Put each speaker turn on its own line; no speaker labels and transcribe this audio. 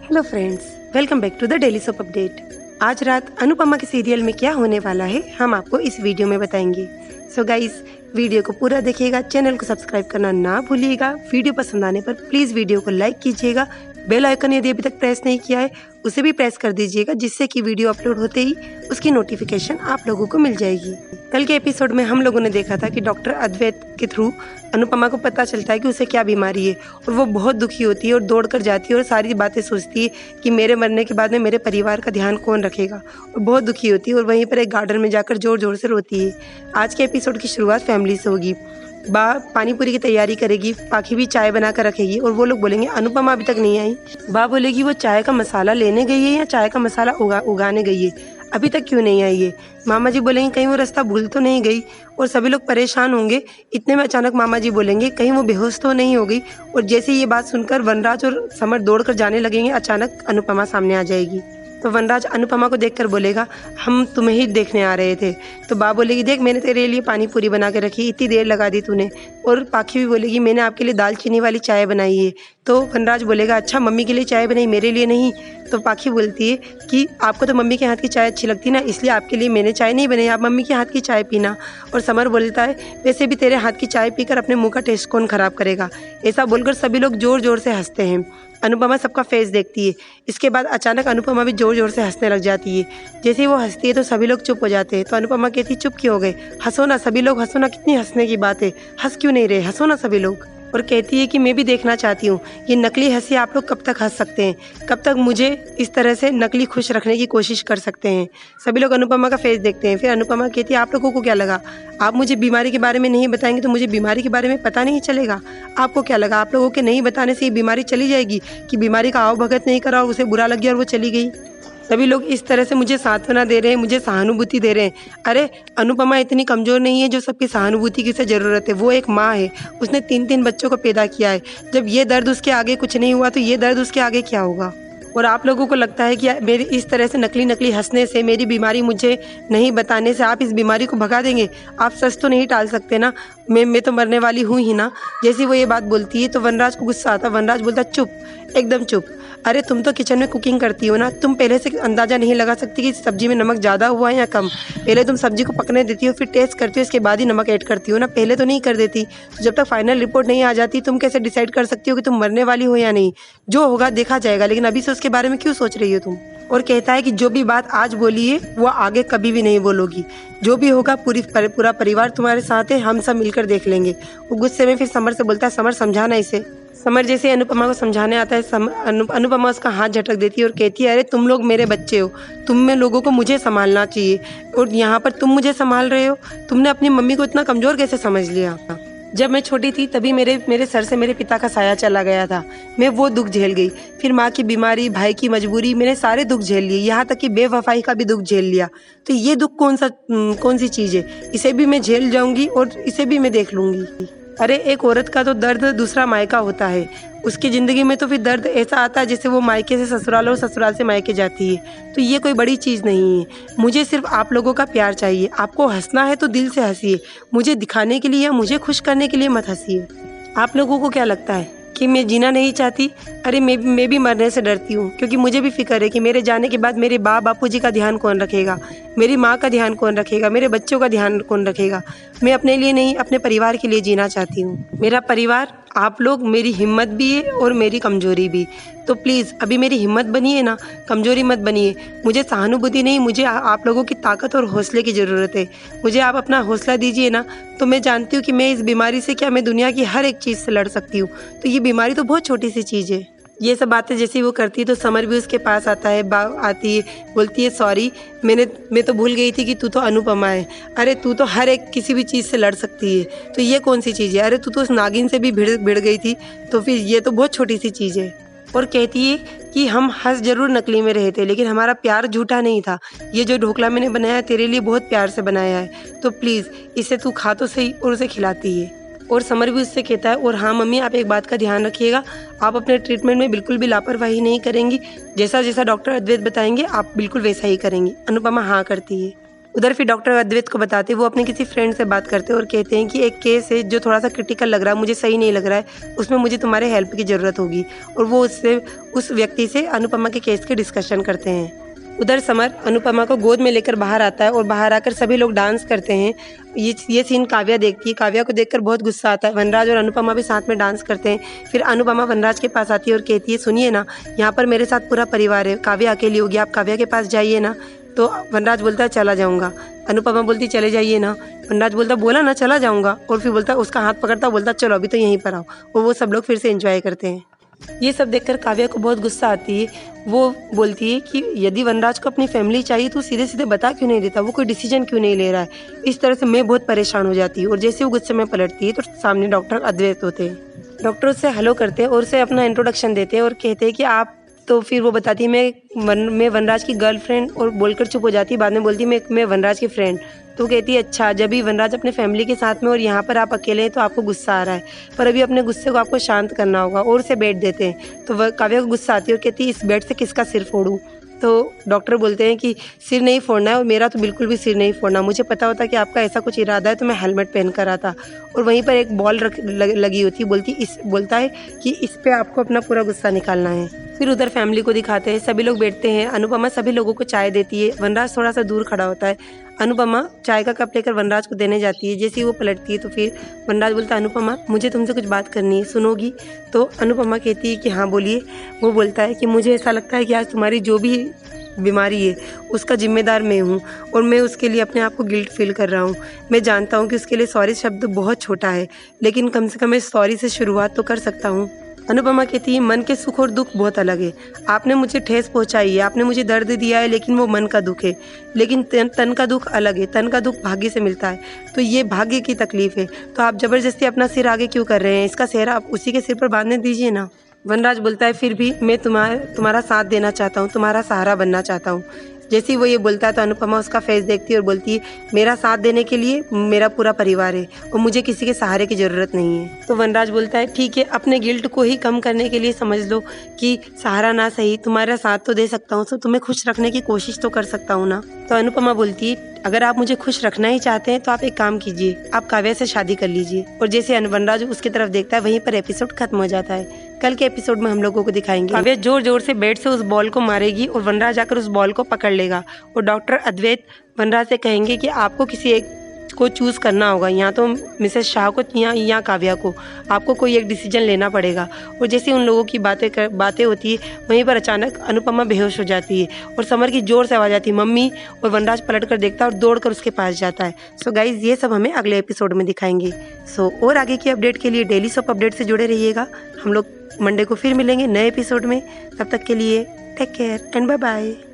Hello friends, welcome back to the daily soap update. आज रात अनुपमा के सीरियल में क्या होने वाला है हम आपको इस वीडियो में बताएंगे। सो गाइस, वीडियो को पूरा देखिएगा, चैनल को सब्सक्राइब करना ना भूलिएगा। वीडियो पसंद आने पर प्लीज़ वीडियो को लाइक कीजिएगा। बेल आइकन यदि अभी तक प्रेस नहीं किया है उसे भी प्रेस कर दीजिएगा, जिससे कि वीडियो अपलोड होते ही उसकी नोटिफिकेशन आप लोगों को मिल जाएगी। कल के एपिसोड में हम लोगों ने देखा था कि डॉक्टर अद्वैत के थ्रू अनुपमा को पता चलता है कि उसे क्या बीमारी है और वो बहुत दुखी होती है और दौड़ कर जाती है और सारी बातें सोचती है कि मेरे मरने के बाद में मेरे परिवार का ध्यान कौन रखेगा, और बहुत दुखी होती है और वहीं पर एक गार्डन में जाकर जोर जोर से रोती है। आज के एपिसोड की शुरुआत फैमिली से होगी। बा पानी पूरी की तैयारी करेगी, पाखी भी चाय बना कर रखेगी और वो लोग बोलेंगे अनुपमा अभी तक नहीं आई। बा बोलेगी वो चाय का मसाला लेने गई है या चाय का मसाला उगाने गई है, अभी तक क्यों नहीं आई है। मामा जी बोलेंगे कहीं वो रास्ता भूल तो नहीं गई, और सभी लोग परेशान होंगे। इतने में अचानक मामा जी बोलेंगे कहीं वो बेहोश तो नहीं हो गई, और जैसे ये बात सुनकर वनराज और समर दौड़ कर जाने लगेंगे, अचानक अनुपमा सामने आ जाएगी। तो वनराज अनुपमा को देखकर बोलेगा हम तुम्हें ही देखने आ रहे थे। तो बा बोलेगी देख मैंने तेरे लिए पानी पूरी बना के रखी, इतनी देर लगा दी तूने। और पाखी भी बोलेगी मैंने आपके लिए दाल चीनी वाली चाय बनाई है। तो वनराज बोलेगा अच्छा मम्मी के लिए चाय बनाई, मेरे लिए नहीं। तो पाखी बोलती है कि आपको तो मम्मी के हाथ की चाय अच्छी लगती ना, इसलिए आपके लिए मैंने चाय नहीं बनाई, आप मम्मी के हाथ की चाय पीना। और समर बोलता है वैसे भी तेरे हाथ की चाय पीकर अपने मुंह का टेस्ट कौन खराब करेगा। ऐसा बोलकर सभी लोग जोर जोर से हंसते हैं। अनुपमा सबका फेस देखती है। इसके बाद अचानक अनुपमा भी जोर जोर से हंसने लग जाती है। जैसे ही वो हंसती है तो सभी लोग चुप हो जाते हैं। तो अनुपमा कहती है चुप क्यों हो गए, हंसो ना सभी लोग, हंसो ना, कितनी हंसने की बात है, हंस क्यों नहीं रहे, हंसो ना सभी लोग। और कहती है कि मैं भी देखना चाहती हूँ ये नकली हंसी आप लोग कब तक हंस सकते हैं, कब तक मुझे इस तरह से नकली खुश रखने की कोशिश कर सकते हैं। सभी लोग अनुपमा का फेस देखते हैं। फिर अनुपमा कहती है आप लोगों को क्या लगा, आप मुझे बीमारी के बारे में नहीं बताएंगे तो मुझे बीमारी के बारे में पता नहीं चलेगा। आपको क्या लगा आप लोगों के नहीं बताने से ये बीमारी चली जाएगी, कि बीमारी का आवभगत नहीं करा और उसे बुरा लग गया और वो चली गई। सभी लोग इस तरह से मुझे सांत्वना दे रहे हैं, मुझे सहानुभूति दे रहे हैं। अरे अनुपमा इतनी कमज़ोर नहीं है जो सबकी सहानुभूति की से ज़रूरत है। वो एक माँ है, उसने 3 बच्चों को पैदा किया है। जब ये दर्द उसके आगे कुछ नहीं हुआ तो ये दर्द उसके आगे क्या होगा। और आप लोगों को लगता है कि मेरी इस तरह से नकली हंसने से, मेरी बीमारी मुझे नहीं बताने से आप इस बीमारी को भगा देंगे। आप सच तो नहीं टाल सकते ना, मैं तो मरने वाली हूँ ही ना। जैसे वो ये बात बोलती है तो वनराज को गुस्सा आता। वनराज बोलता चुप, एकदम चुप। अरे तुम तो किचन में कुकिंग करती हो ना, तुम पहले से अंदाज़ा नहीं लगा सकती कि सब्जी में नमक ज़्यादा हुआ है या कम। पहले तुम सब्जी को पकने देती हो, फिर टेस्ट करती हो, इसके बाद ही नमक ऐड करती हो ना, पहले तो नहीं कर देती। तो जब तक फाइनल रिपोर्ट नहीं आ जाती तुम कैसे डिसाइड कर सकती हो कि तुम मरने वाली हो या नहीं। जो होगा देखा जाएगा, लेकिन अभी से उसके बारे में क्यों सोच रही हो तुम। और कहता है कि जो भी बात आज बोली है वो आगे कभी भी नहीं बोलोगी, जो भी होगा पूरा परिवार तुम्हारे साथ है, हम सब मिलकर देख लेंगे। वो गुस्से में फिर समर से बोलता है समर समझाना इसे। समर जैसे अनुपमा को समझाने आता है, अनुपमा उसका हाथ झटक देती है और कहती है अरे तुम लोग मेरे बच्चे हो, तुम में लोगों को मुझे संभालना चाहिए, और यहाँ पर तुम मुझे संभाल रहे हो। तुमने अपनी मम्मी को इतना कमज़ोर कैसे समझ लिया। जब मैं छोटी थी तभी मेरे सर से मेरे पिता का साया चला गया था, मैं वो दुख झेल गई। फिर माँ की बीमारी, भाई की मजबूरी, मैंने सारे दुख झेल लिए, यहाँ तक कि बेवफाई का भी दुख झेल लिया। तो ये दुख कौन सी चीज़ है, इसे भी मैं झेल जाऊँगी और इसे भी मैं देख लूँगी। अरे एक औरत का तो दर्द दूसरा मायका होता है, उसकी ज़िंदगी में तो फिर दर्द ऐसा आता है जैसे वो मायके से ससुराल और ससुराल से मायके जाती है। तो ये कोई बड़ी चीज़ नहीं है। मुझे सिर्फ आप लोगों का प्यार चाहिए। आपको हंसना है तो दिल से हंसिए, मुझे दिखाने के लिए या मुझे खुश करने के लिए मत हंसिए। आप लोगों को क्या लगता है कि मैं जीना नहीं चाहती? अरे मैं भी मरने से डरती हूँ, क्योंकि मुझे भी फिक्र है कि मेरे जाने के बाद मेरे बापूजी का ध्यान कौन रखेगा, मेरी माँ का ध्यान कौन रखेगा, मेरे बच्चों का ध्यान कौन रखेगा। मैं अपने लिए नहीं, अपने परिवार के लिए जीना चाहती हूँ। मेरा परिवार आप लोग मेरी हिम्मत भी है और मेरी कमज़ोरी भी। तो प्लीज़ अभी मेरी हिम्मत बनिए ना, कमज़ोरी मत बनिए। मुझे सहानुभूति नहीं, मुझे आप लोगों की ताकत और हौसले की ज़रूरत है। मुझे आप अपना हौसला दीजिए ना, तो मैं जानती हूँ कि मैं इस बीमारी से क्या, मैं दुनिया की हर एक चीज़ से लड़ सकती हूँ। तो ये बीमारी तो बहुत छोटी सी चीज़ है। ये सब बातें जैसे वो करती है तो समर भी उसके पास आता है, आती है, बोलती है सॉरी मैं तो भूल गई थी कि तू तो अनुपमा है। अरे तू तो हर एक किसी भी चीज़ से लड़ सकती है, तो ये कौन सी चीज़ है। अरे तू तो उस नागिन से भी भिड़ गई थी, तो फिर ये तो बहुत छोटी सी चीज़ है। और कहती है कि हम हंस जरूर नकली में रहे थे, लेकिन हमारा प्यार झूठा नहीं था। ये जो ढोकला मैंने बनाया तेरे लिए बहुत प्यार से बनाया है, तो प्लीज़ इसे तू खा तो सही। और उसे खिलाती है। और समर भी उससे कहता है और हाँ मम्मी आप एक बात का ध्यान रखिएगा, आप अपने ट्रीटमेंट में बिल्कुल भी लापरवाही नहीं करेंगी, जैसा जैसा डॉक्टर अद्वैत बताएंगे आप बिल्कुल वैसा ही करेंगी। अनुपमा हाँ करती है। उधर फिर डॉक्टर अद्वैत को बताते वो अपने किसी फ्रेंड से बात करते हैं और कहते हैं कि एक केस है जो थोड़ा सा क्रिटिकल लग रहा है, मुझे सही नहीं लग रहा है, उसमें मुझे तुम्हारे हेल्प की ज़रूरत होगी। और वो उस व्यक्ति से अनुपमा के केस की डिस्कशन करते हैं। उधर समर अनुपमा को गोद में लेकर बाहर आता है और बाहर आकर सभी लोग डांस करते हैं। ये सीन काव्या देखती है। काव्या को देखकर बहुत गुस्सा आता है। वनराज और अनुपमा भी साथ में डांस करते हैं। फिर अनुपमा वनराज के पास आती है और कहती है, सुनिए ना, यहाँ पर मेरे साथ पूरा परिवार है, काव्या अकेली होगी, आप काव्या के पास जाइए ना। तो वनराज बोलता है चला जाऊँगा। अनुपमा बोलती चले जाइए ना। वनराज बोलता बोला ना चला जाऊँगा, और फिर बोलता उसका हाथ पकड़ता बोलता चलो अभी तो यहीं पर आओ। और वो सब लोग फिर से एंजॉय करते हैं। ये सब देखकर काव्या को बहुत गुस्सा आती है। वो बोलती है कि यदि वनराज को अपनी फैमिली चाहिए तो सीधे सीधे बता क्यों नहीं देता, वो कोई डिसीजन क्यों नहीं ले रहा है। इस तरह से मैं बहुत परेशान हो जाती हूँ। और जैसे वो गुस्से में पलटती है तो सामने डॉक्टर अद्वैत होते हैं। डॉक्टर उससे हेलो करते हैं और उसे अपना इंट्रोडक्शन देते हैं और कहते हैं कि आप, तो फिर वो बताती है मैं वनराज की गर्लफ्रेंड, और बोलकर चुप हो जाती है। बाद में बोलती है मैं वनराज की फ्रेंड। तो कहती है अच्छा, जब भी वनराज अपने फैमिली के साथ में और यहाँ पर आप अकेले हैं तो आपको गुस्सा आ रहा है, पर अभी अपने गुस्से को आपको शांत करना होगा। और उसे बेड देते हैं। तो वह काव्या को गुस्सा आती है और कहती है इस बेड से किसका सिर फोड़ूं। तो डॉक्टर बोलते हैं कि सिर नहीं फोड़ना है, और मेरा तो बिल्कुल भी सिर नहीं फोड़ना, मुझे पता होता कि आपका ऐसा कुछ इरादा है तो मैं हेलमेट पहन कर आता। और वहीं पर एक बॉल लगी होती है। बोलता है कि इस पे आपको अपना पूरा गुस्सा निकालना है। फिर उधर फैमिली को दिखाते हैं। सभी लोग बैठते हैं। अनुपमा सभी लोगों को चाय देती है। वनराज थोड़ा सा दूर खड़ा होता है। अनुपमा चाय का कप लेकर वनराज को देने जाती है। जैसे ही वो पलटती है तो फिर वनराज बोलता है अनुपमा मुझे तुमसे कुछ बात करनी है, सुनोगी। तो अनुपमा कहती है कि हाँ बोलिए। वो बोलता है कि मुझे ऐसा लगता है कि आज तुम्हारी जो भी बीमारी है उसका जिम्मेदार मैं हूँ, और मैं उसके लिए अपने आप को गिल्ट फील कर रहा हूँ। मैं जानता हूँ कि उसके लिए सॉरी शब्द बहुत छोटा है, लेकिन कम से कम मैं सॉरी से शुरुआत तो कर सकता हूँ। अनुपमा कहती है मन के सुख और दुख बहुत अलग है। आपने मुझे ठेस पहुंचाई है, आपने मुझे दर्द दिया है, लेकिन वो मन का दुख है। लेकिन तन का दुख अलग है। तन का दुख भाग्य से मिलता है, तो ये भाग्य की तकलीफ है। तो आप जबरदस्ती अपना सिर आगे क्यों कर रहे हैं? इसका सेहरा आप उसी के सिर पर बांधने दीजिए ना। वनराज बोलता है फिर भी मैं तुम्हारा साथ देना चाहता हूँ, तुम्हारा सहारा बनना चाहता हूँ। जैसे ही वो ये बोलता है तो अनुपमा उसका फेस देखती है और बोलती है मेरा साथ देने के लिए मेरा पूरा परिवार है और मुझे किसी के सहारे की ज़रूरत नहीं है। तो वनराज बोलता है ठीक है, अपने गिल्ट को ही कम करने के लिए समझ लो कि सहारा ना सही तुम्हारा साथ तो दे सकता हूँ, तो तुम्हें खुश रखने की कोशिश तो कर सकता हूँ ना। तो अनुपमा बोलती है अगर आप मुझे खुश रखना ही चाहते हैं तो आप एक काम कीजिए, आप काव्या से शादी कर लीजिए। और जैसे वनराज उसकी तरफ देखता है वहीं पर एपिसोड खत्म हो जाता है। कल के एपिसोड में हम लोगों को दिखाएंगे काव्या जोर जोर से बैट से उस बॉल को मारेगी और वनराज आकर उस बॉल को पकड़ लेगा। और डॉक्टर अद्वैत वनराज से कहेंगे कि आपको किसी एक को चूज करना होगा, यहाँ तो मिसेस शाह को या काव्या को, आपको कोई एक डिसीजन लेना पड़ेगा। और जैसे उन लोगों की बातें होती है वहीं पर अचानक अनुपमा बेहोश हो जाती है और समर की जोर से आवाज़ आती है मम्मी, और वनराज पलट कर देखता है और दौड़कर उसके पास जाता है। सो गाइज ये सब हमें अगले एपिसोड में दिखाएंगे। सो और आगे की अपडेट के लिए डेली सोप अपडेट से जुड़े रहिएगा। हम लोग मंडे को फिर मिलेंगे नए एपिसोड में। तब तक के लिए take care and bye bye.